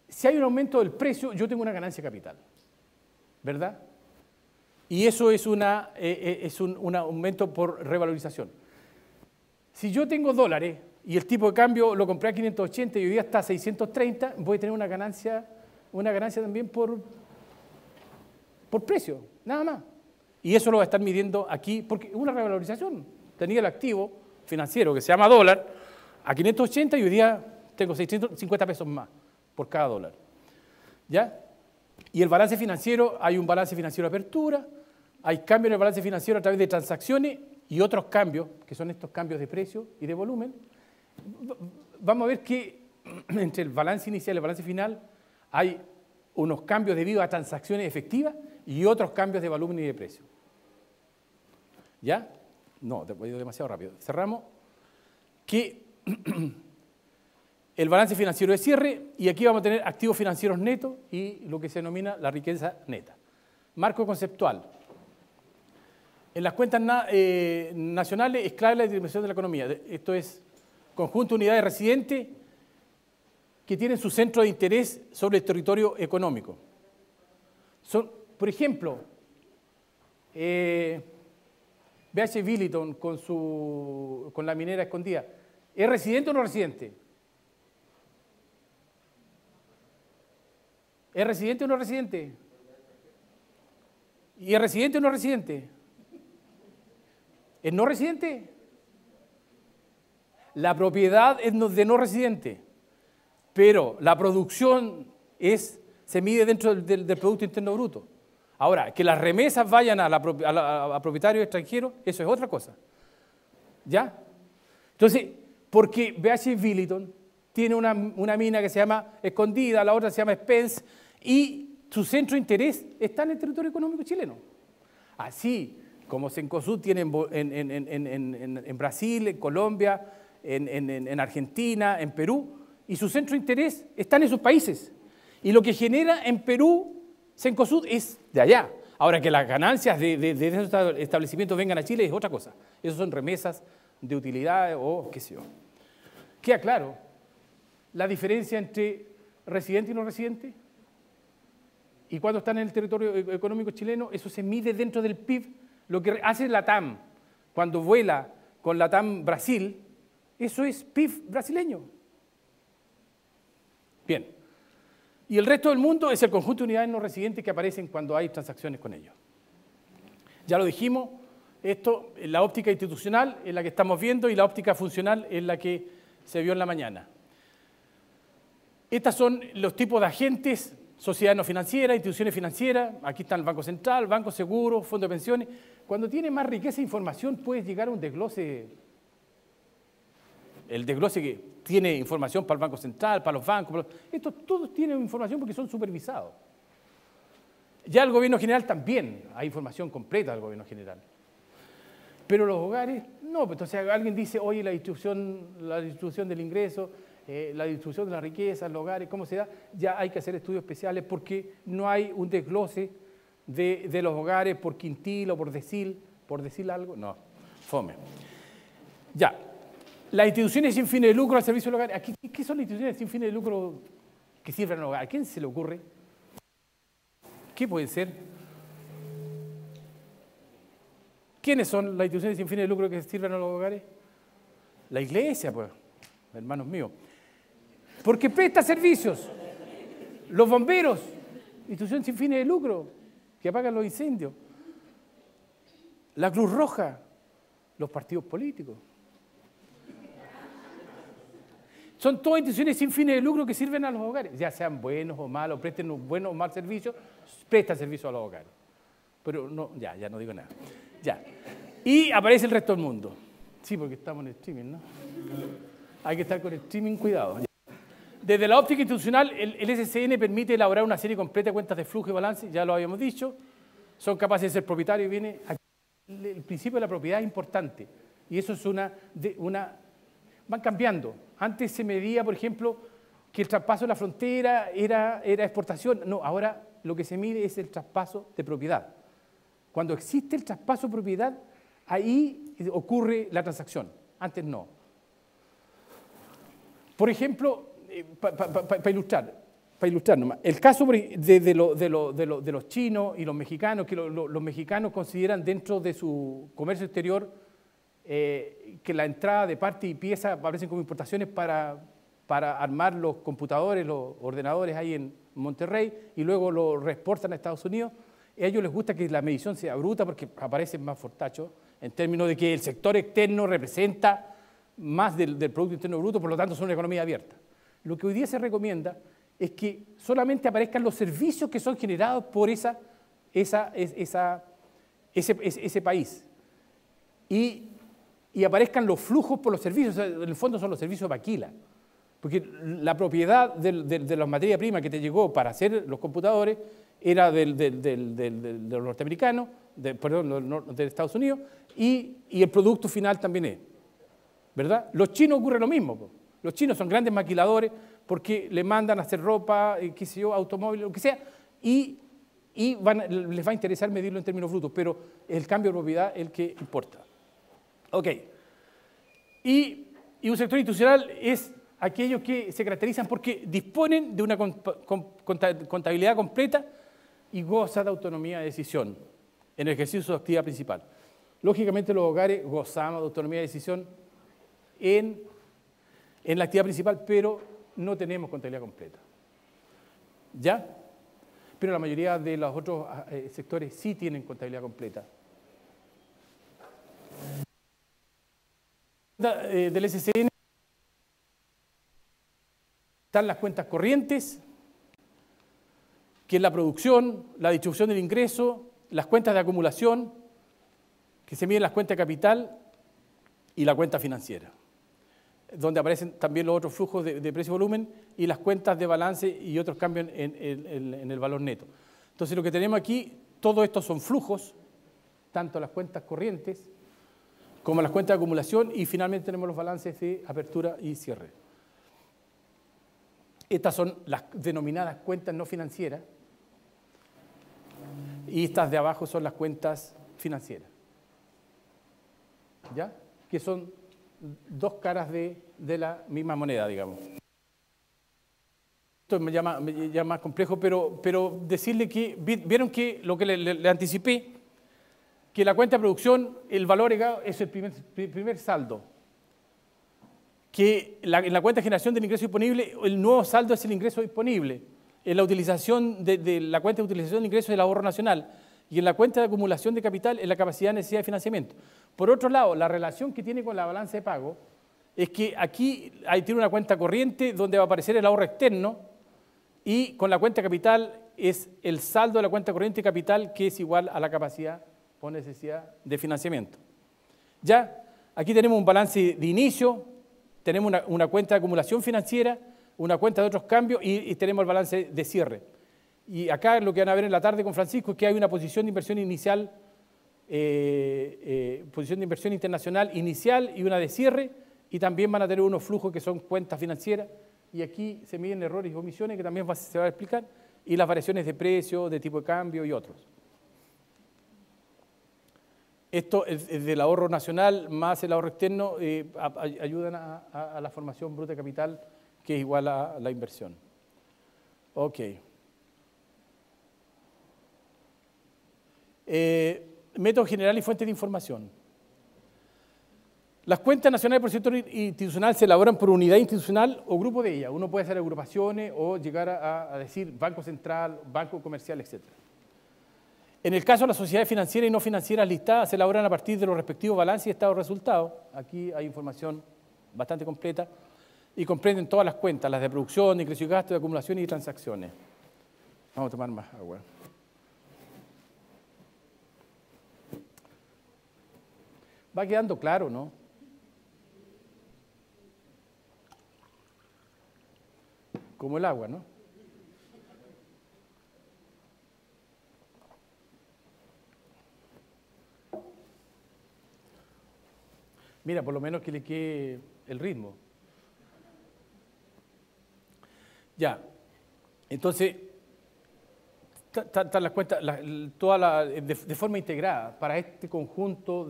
si hay un aumento del precio, yo tengo una ganancia de capital, ¿verdad? Y eso es un aumento por revalorización. Si yo tengo dólares y el tipo de cambio lo compré a 580 y hoy día está a 630, voy a tener una ganancia también por precio, nada más. Y eso lo va a estar midiendo aquí, porque es una revalorización. Tenía el activo financiero que se llama dólar a 580 y hoy día tengo 650 pesos más por cada dólar. ¿Ya? Y el balance financiero, hay un balance financiero de apertura, hay cambios en el balance financiero a través de transacciones y otros cambios, que son estos cambios de precio y de volumen. Vamos a ver que entre el balance inicial y el balance final hay unos cambios debido a transacciones efectivas y otros cambios de volumen y de precio. ¿Ya? No, te he ido demasiado rápido. Cerramos. Que el balance financiero de cierre, y aquí vamos a tener activos financieros netos y lo que se denomina la riqueza neta. Marco conceptual. En las cuentas nacionales es clave la distribución de la economía. Esto es conjunto de unidades residentes que tienen su centro de interés sobre el territorio económico. Son, por ejemplo, BH Billiton con la minera escondida. ¿Es residente o no residente? ¿Es residente o no residente? ¿Y es residente o no residente? ¿Es no residente? La propiedad es de no residente, pero la producción se mide dentro del Producto Interno Bruto. Ahora, que las remesas vayan a propietarios extranjeros, eso es otra cosa. ¿Ya? Entonces, porque BH Billiton tiene una mina que se llama Escondida, la otra se llama Spence, y su centro de interés está en el territorio económico chileno. Así como Cencosud tiene en Brasil, en Colombia, en Argentina, en Perú, y su centro de interés está en esos países. Y lo que genera en Perú Cencosud es de allá. Ahora, que las ganancias de esos establecimientos vengan a Chile es otra cosa. Esos son remesas de utilidades o qué sé yo. Queda claro la diferencia entre residente y no residente. Y cuando están en el territorio económico chileno, eso se mide dentro del PIB. Lo que hace la TAM cuando vuela con la TAM Brasil, eso es PIB brasileño. Bien. Y el resto del mundo es el conjunto de unidades no residentes que aparecen cuando hay transacciones con ellos. Ya lo dijimos, esto es la óptica institucional es la que estamos viendo y la óptica funcional es la que se vio en la mañana. Estos son los tipos de agentes: sociedades no financieras, instituciones financieras. Aquí están el Banco Central, Banco Seguro, Fondo de Pensiones. Cuando tiene más riqueza e información puedes llegar a un desglose. El desglose que tiene información para el Banco Central, para los bancos. Estos todos tienen información porque son supervisados. Ya el gobierno general también hay información completa del gobierno general. Pero los hogares, no. Entonces alguien dice, oye, la distribución del ingreso, la distribución de la riqueza, los hogares, ¿cómo se da? Ya hay que hacer estudios especiales porque no hay un desglose de los hogares por quintil o por decil algo. No, fome. Ya. Las instituciones sin fines de lucro al servicio del hogar. Aquí, ¿qué son las instituciones sin fines de lucro que sirven al hogar? ¿A quién se le ocurre? ¿Qué pueden ser? ¿Quiénes son las instituciones sin fines de lucro que sirven a los hogares? La iglesia, pues, hermanos míos. Porque presta servicios. Los bomberos, instituciones sin fines de lucro, que apagan los incendios. La Cruz Roja, los partidos políticos. Son todas instituciones sin fines de lucro que sirven a los hogares, ya sean buenos o malos, presten un buen o mal servicio, prestan servicio a los hogares. Pero no, ya no digo nada. Ya. Y aparece el resto del mundo. Sí, porque estamos en streaming, ¿no? Hay que estar con el streaming, cuidado. Desde la óptica institucional, el SCN permite elaborar una serie completa de cuentas de flujo y balance, ya lo habíamos dicho. Son capaces de ser propietarios y viene aquí. El principio de la propiedad es importante. Y eso es van cambiando. Antes se medía, por ejemplo, que el traspaso de la frontera era exportación. No, ahora lo que se mide es el traspaso de propiedad. Cuando existe el traspaso de propiedad, ahí ocurre la transacción. Antes no. Por ejemplo, para ilustrar nomás, el caso de los chinos y los mexicanos, que los mexicanos consideran dentro de su comercio exterior que la entrada de parte y pieza aparecen como importaciones para armar los computadores, los ordenadores ahí en Monterrey y luego lo reexportan a Estados Unidos. A ellos les gusta que la medición sea bruta porque aparecen más fortachos en términos de que el sector externo representa más del Producto Interno Bruto, por lo tanto son una economía abierta. Lo que hoy día se recomienda es que solamente aparezcan los servicios que son generados por ese país y aparezcan los flujos por los servicios. O sea, en el fondo son los servicios de Aquila, porque la propiedad de las materias primas que te llegó para hacer los computadores era de los norteamericanos, de Estados Unidos, y el producto final también es, ¿verdad? Los chinos ocurre lo mismo, po. Los chinos son grandes maquiladores porque le mandan a hacer ropa, qué sé yo, automóviles, lo que sea, y les va a interesar medirlo en términos brutos, pero el cambio de propiedad es el que importa. Ok. Y un sector institucional es aquellos que se caracterizan porque disponen de una contabilidad completa y goza de autonomía de decisión en el ejercicio de su actividad principal. Lógicamente los hogares gozamos de autonomía de decisión en la actividad principal, pero no tenemos contabilidad completa. ¿Ya? Pero la mayoría de los otros sectores sí tienen contabilidad completa. Del SCN están las cuentas corrientes, que es la producción, la distribución del ingreso, las cuentas de acumulación, que se miden las cuentas de capital y la cuenta financiera, donde aparecen también los otros flujos de precio y volumen y las cuentas de balance y otros cambios en el valor neto. Entonces lo que tenemos aquí, todo esto son flujos, tanto las cuentas corrientes como las cuentas de acumulación y finalmente tenemos los balances de apertura y cierre. Estas son las denominadas cuentas no financieras y estas de abajo son las cuentas financieras, ¿ya? Que son dos caras de la misma moneda, digamos. Esto me llama más complejo, pero decirle que, vieron que lo que le anticipé, que la cuenta de producción, el valor agregado es el primer saldo. Que en la cuenta de generación del ingreso disponible, el nuevo saldo es el ingreso disponible. En la utilización de la cuenta de utilización del ingreso es el ahorro nacional. Y en la cuenta de acumulación de capital es la capacidad de necesidad de financiamiento. Por otro lado, la relación que tiene con la balanza de pago es que aquí tiene una cuenta corriente donde va a aparecer el ahorro externo y con la cuenta capital es el saldo de la cuenta corriente capital que es igual a la capacidad o necesidad de financiamiento. Ya, aquí tenemos un balance de inicio, tenemos una cuenta de acumulación financiera, una cuenta de otros cambios y tenemos el balance de cierre. Y acá lo que van a ver en la tarde con Francisco es que hay una posición de inversión inicial, posición de inversión internacional inicial y una de cierre, y también van a tener unos flujos que son cuentas financieras, y aquí se miden errores y omisiones que también se va a explicar, y las variaciones de precio, de tipo de cambio y otros. Esto es del ahorro nacional más el ahorro externo, ayudan a la formación bruta de capital, que es igual a la inversión. Ok. Método general y fuentes de información. Las cuentas nacionales por sector institucional se elaboran por unidad institucional o grupo de ellas. Uno puede hacer agrupaciones o llegar a decir Banco Central, Banco Comercial, etc. En el caso de las sociedades financieras y no financieras listadas, se elaboran a partir de los respectivos balances y estados de resultados. Aquí hay información bastante completa y comprenden todas las cuentas, las de producción, de ingresos y gastos, de acumulación y de transacciones. Vamos a tomar más agua. Va quedando claro, ¿no? Como el agua, ¿no? Mira, por lo menos que le quede el ritmo. Ya, entonces, están las cuentas, de forma integrada para este conjunto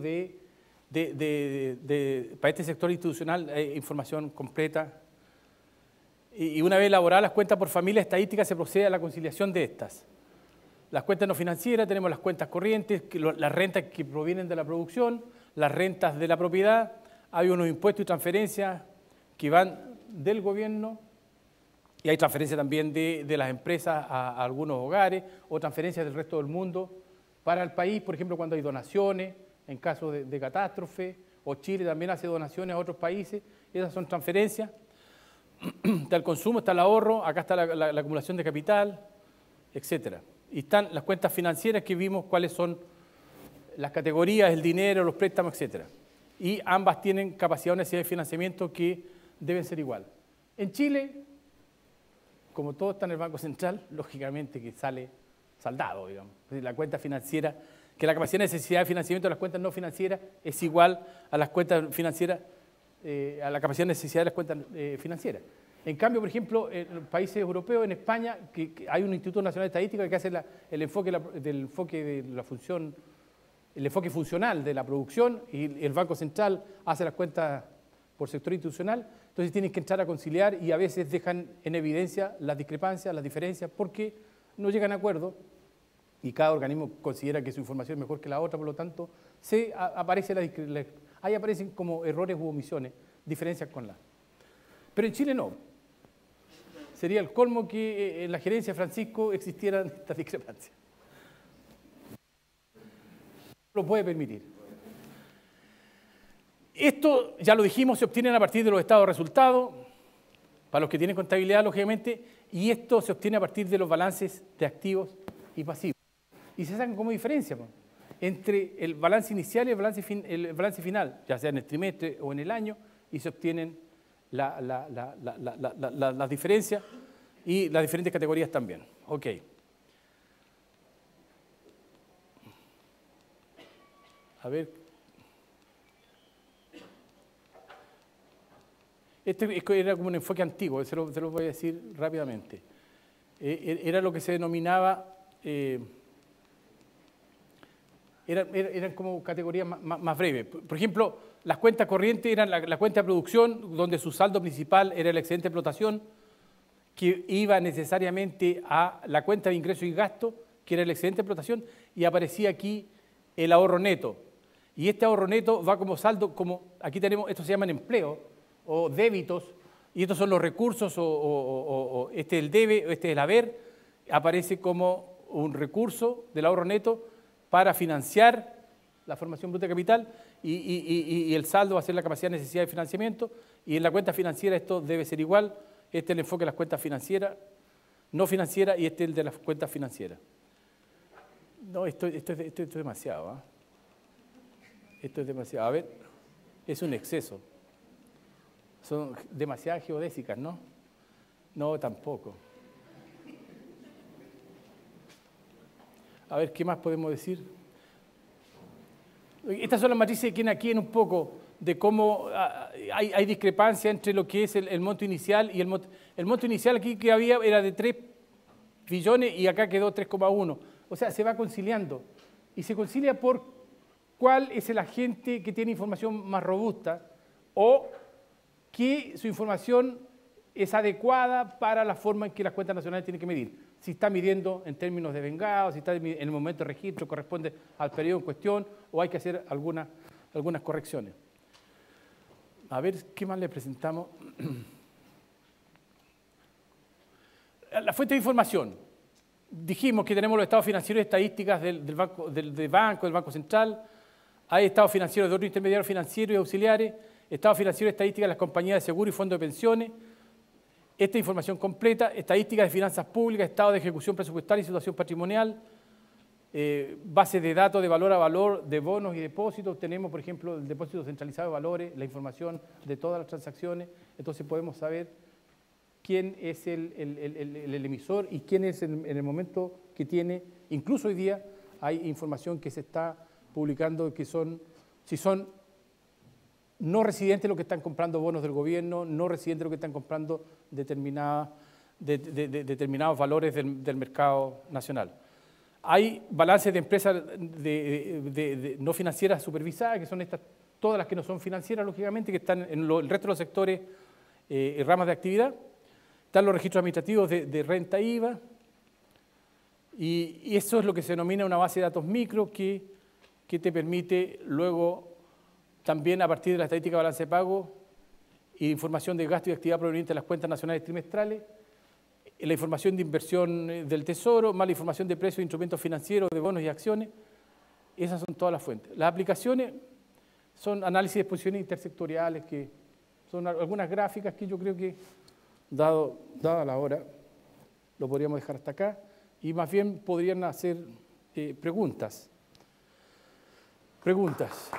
para este sector institucional, información completa. Y una vez elaboradas las cuentas por familia estadística, se procede a la conciliación de estas. Las cuentas no financieras, tenemos las cuentas corrientes, las rentas que provienen de la producción, las rentas de la propiedad, hay unos impuestos y transferencias que van del gobierno, y hay transferencias también de las empresas a algunos hogares, o transferencias del resto del mundo para el país, por ejemplo, cuando hay donaciones, en caso de catástrofe, o Chile también hace donaciones a otros países, esas son transferencias. Está el consumo, está el ahorro, acá está la acumulación de capital, etc. Y están las cuentas financieras que vimos cuáles son las categorías, el dinero, los préstamos, etc. Y ambas tienen capacidad o necesidad de financiamiento que deben ser igual. En Chile, como todo está en el Banco Central, lógicamente que sale saldado, digamos. La cuenta financiera, que la capacidad de necesidad de financiamiento de las cuentas no financieras es igual a las cuentas financieras, a la capacidad de necesidad de las cuentas financieras. En cambio, por ejemplo, en los países europeos, en España, que hay un Instituto Nacional de Estadística que hace el enfoque funcional de la producción, y el Banco Central hace las cuentas por sector institucional. Entonces tienen que entrar a conciliar y a veces dejan en evidencia las discrepancias, las diferencias, porque no llegan a acuerdo y cada organismo considera que su información es mejor que la otra, por lo tanto, ahí aparecen como errores u omisiones, diferencias con la. Pero en Chile no. Sería el colmo que en la gerencia de Francisco existieran estas discrepancias. No lo puede permitir. Esto, ya lo dijimos, se obtiene a partir de los estados de resultados, para los que tienen contabilidad, lógicamente, y esto se obtiene a partir de los balances de activos y pasivos. Y se sacan como diferencia entre el balance inicial y el balance final, ya sea en el trimestre o en el año, y se obtienen las diferencias y las diferentes categorías también. Ok. A ver. Este era como un enfoque antiguo, se lo voy a decir rápidamente. Era lo que se denominaba, eran como categorías más breves. Por ejemplo, las cuentas corrientes eran la cuenta de producción, donde su saldo principal era el excedente de explotación, que iba necesariamente a la cuenta de ingresos y gastos, que era el excedente de explotación, y aparecía aquí el ahorro neto. Y este ahorro neto va como saldo, como aquí tenemos, esto se llaman empleos o débitos, y estos son los recursos, o este es el debe, este es el haber, aparece como un recurso del ahorro neto para financiar la formación bruta de capital, y el saldo va a ser la capacidad de necesidad de financiamiento, y en la cuenta financiera esto debe ser igual. Este es el enfoque de las cuentas financieras, no financieras, y este es el de las cuentas financieras. No, esto es demasiado, ¿eh? Esto es demasiado. A ver, es un exceso. Son demasiadas geodésicas, ¿no? No, tampoco. A ver, ¿qué más podemos decir? Estas son las matrices que aquí en un poco de cómo hay discrepancia entre lo que es el monto inicial y el monto inicial aquí que había era de 3 billones y acá quedó 3,1. O sea, se va conciliando. Y se concilia por cuál es el agente que tiene información más robusta o que su información es adecuada para la forma en que las cuentas nacionales tienen que medir. Si está midiendo en términos de vengado, si está en el momento de registro, corresponde al periodo en cuestión o hay que hacer algunas correcciones. A ver, ¿qué más le presentamos? La fuente de información. Dijimos que tenemos los estados financieros y estadísticas del Banco Central, hay estados financieros de otros intermediarios financieros y auxiliares, estados financieros y estadísticas de las compañías de seguro y fondos de pensiones, esta información completa, estadísticas de finanzas públicas, estado de ejecución presupuestaria y situación patrimonial, bases de datos de valor a valor de bonos y depósitos. Tenemos, por ejemplo, el depósito centralizado de valores, la información de todas las transacciones. Entonces podemos saber quién es el emisor y quién es en el momento que tiene. Incluso hoy día hay información que se está publicando que si son no residentes los que están comprando bonos del gobierno, no residentes los que están comprando determinados valores del mercado nacional. Hay balances de empresas no financieras supervisadas, que son todas las que no son financieras, lógicamente, que están en el resto de los sectores y ramas de actividad. Están los registros administrativos de renta IVA, y eso es lo que se denomina una base de datos micro que te permite luego también a partir de la estadística de balance de pago y información de gasto y actividad proveniente de las cuentas nacionales trimestrales, la información de inversión del Tesoro, más la información de precios de instrumentos financieros, de bonos y acciones. Esas son todas las fuentes. Las aplicaciones son análisis de exposiciones intersectoriales, que son algunas gráficas que yo creo que, dada la hora, lo podríamos dejar hasta acá, y más bien podrían hacer preguntas. Preguntas.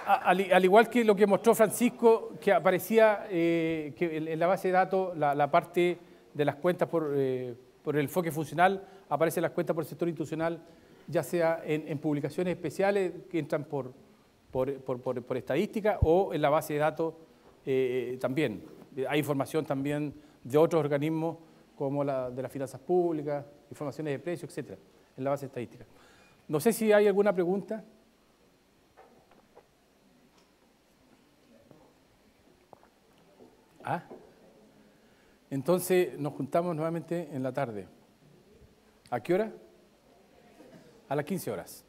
Al igual que lo que mostró Francisco, que aparecía que en la base de datos, la parte de las cuentas por el enfoque funcional, aparecen las cuentas por el sector institucional, ya sea en publicaciones especiales que entran por estadística o en la base de datos también. Hay información también de otros organismos como la de las finanzas públicas, informaciones de precios, etcétera, en la base estadística. No sé si hay alguna pregunta. Entonces nos juntamos nuevamente en la tarde. ¿A qué hora? A las 15 horas.